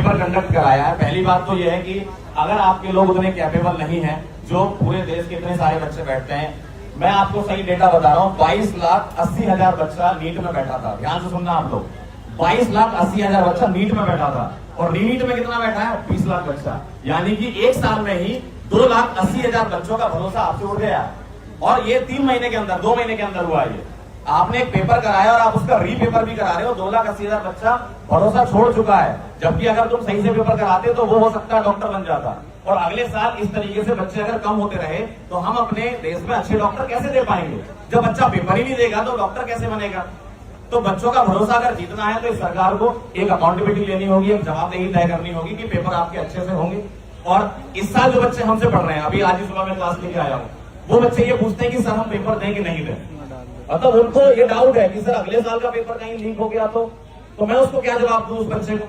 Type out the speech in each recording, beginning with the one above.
Paper conduct कराया है। पहली बात तो यह है कि अगर आपके लोग उतने कैपेबल नहीं है जो पूरे देश के इतने सारे बच्चे बैठते हैं, मैं आपको सही डेटा बता रहा हूँ, 22,80,000 बच्चा नीट में बैठा था। ध्यान से सुनना आप लोग, 22,80,000 बच्चा नीट में बैठा था। और नीट में कितना बैठा है? 20 लाख बच्चा। यानी कि एक साल में ही 2,80,000 बच्चों का भरोसा आपसे उठ गया। और ये 3 महीने के अंदर, 2 महीने के अंदर हुआ ये। आपने एक पेपर कराया और आप उसका रीपेपर भी करा रहे हो। 2,80,000 बच्चा भरोसा छोड़ चुका है। जबकि अगर तुम सही से पेपर कराते तो वो हो सकता है डॉक्टर बन जाता। और अगले साल इस तरीके से बच्चे अगर कम होते रहे तो हम अपने देश में अच्छे डॉक्टर कैसे दे पाएंगे? जब बच्चा पेपर ही नहीं देगा तो डॉक्टर कैसे बनेगा? तो बच्चों का भरोसा अगर जीतना है तो इस सरकार को एक अकाउंटेबिलिटी लेनी होगी, एक जवाबदेही तय करनी होगी कि पेपर आपके अच्छे से होंगे। और इस साल जो बच्चे हमसे पढ़ रहे हैं, अभी आज ही सुबह मैं क्लास लेके आया हूँ, वो बच्चे ये पूछते हैं कि सर हम पेपर दें कि नहीं दें। मतलब उनको ये डाउट है कि सर अगले साल का पेपर कहीं लीक हो गया तो मैं उसको क्या जवाब दूं उस बच्चे को?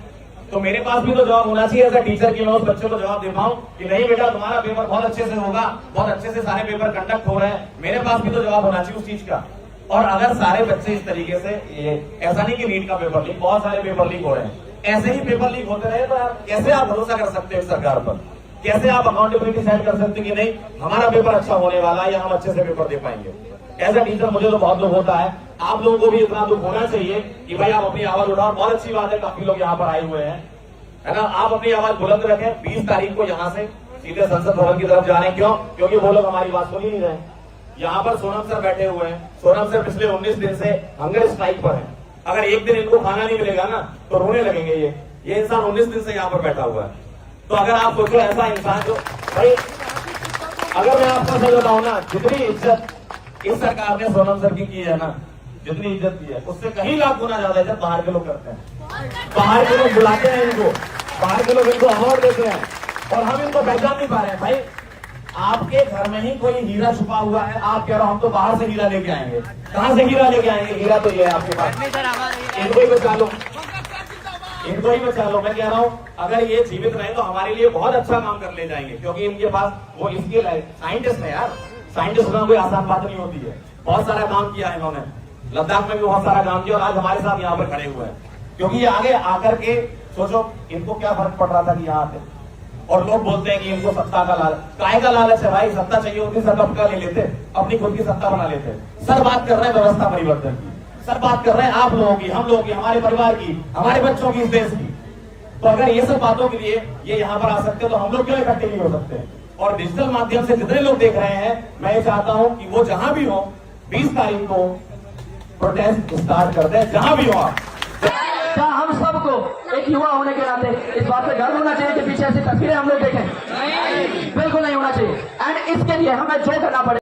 तो मेरे पास भी तो जवाब होना चाहिए एज अ टीचर कि मैं उस बच्चे को जवाब दे पाऊं कि नहीं बेटा तुम्हारा पेपर बहुत अच्छे से होगा, बहुत अच्छे से सारे पेपर कंडक्ट हो रहे हैं। मेरे पास भी तो जवाब होना चाहिए उस चीज का। और अगर सारे बच्चे इस तरीके से, ऐसा नहीं कि नीट का पेपर लीक, बहुत सारे पेपर लीक हो रहे हैं, ऐसे ही पेपर लीक होते रहे तो कैसे आप भरोसा कर सकते हो इस सरकार पर? कैसे आप अकाउंटेबिलिटी सेट कर सकते कि नहीं हमारा पेपर अच्छा होने वाला है या हम अच्छे से पेपर दे पाएंगे? एज अ टीचर मुझे तो बहुत दुख होता है। आप लोगों को भी इतना दुख होना चाहिए कि भाई आप अपनी आवाज उठाओ। बहुत अच्छी बात है, काफी लोग यहाँ पर आए हुए हैं, है ना। आप अपनी आवाज बुलंद रखें। 20 तारीख को यहाँ से सीधे संसद भवन की तरफ जा रहे हैं। क्यों? क्योंकि वो लोग हमारी बात सुन ही नहीं रहे। यहाँ पर सोनम सर बैठे हुए हैं। सोनम सर पिछले 19 दिन से हंगर स्ट्राइक पर है। अगर एक दिन इनको खाना नहीं मिलेगा ना तो रोने लगेंगे। ये इंसान 19 दिन से यहाँ पर बैठा हुआ है। तो अगर आप सोचो ऐसा इंसान जो, भाई अगर मैं आपको सही बताऊं ना, जितनी इज्जत इस सरकार ने सोनम सर की है ना, जितनी इज्जत की है उससे कहीं लाख गुना ज्यादा इज्जत बाहर के लोग करते हैं। बाहर के लोग बुलाते हैं इनको, बाहर के लोग इनको अवार्ड देते हैं और हम इनको पहचान नहीं पा रहे हैं। भाई आपके घर में ही कोई हीरा छुपा हुआ है, आप कह रहे हो हम तो बाहर से हीरा लेके आएंगे। कहां से हीरा लेके आएंगे? हीरा तो ये है आपके पास, इनको ही बचा लो, इनको ही बचा लो। मैं कह रहा हूँ अगर ये जीवित रहे तो हमारे लिए बहुत अच्छा काम कर ले जाएंगे, क्योंकि इनके पास वो इसके साइंटिस्ट है यार। साइंटिस्ट होना कोई आसान बात नहीं होती है। बहुत सारा काम किया है इन्होंने, लद्दाख में भी बहुत सारा काम किया और आज हमारे साथ यहाँ पर खड़े हुए हैं। क्योंकि ये आगे आकर के सोचो इनको क्या फर्क पड़ रहा था कि यहाँ आते। और लोग बोलते हैं कि इनको सत्ता का लालच, काय का लालच है भाई? सत्ता चाहिए होती सर कब का ले लेते, अपनी खुद की सत्ता बना लेते। सर बात कर रहे हैं व्यवस्था परिवर्तन की, सर बात कर रहे हैं आप लोगों की, हम लोगों की, हमारे परिवार की, हमारे बच्चों की, इस देश की। तो अगर ये सब बातों के लिए ये यहाँ पर आ सकते तो हम लोग क्यों इकट्ठे नहीं हो सकते? और डिजिटल माध्यम से जितने लोग देख रहे हैं, मैं ये चाहता हूं कि वो जहां भी हो 20 तारीख को प्रोटेस्ट स्टार्ट करते हैं, जहां भी हो आप। क्या हम सबको एक युवा होने के नाते इस बात पे गर्व होना चाहिए कि पीछे ऐसी तस्वीरें हम लोग देखें? बिल्कुल नहीं होना चाहिए। एंड इसके लिए हमें जो करना पड़ेगा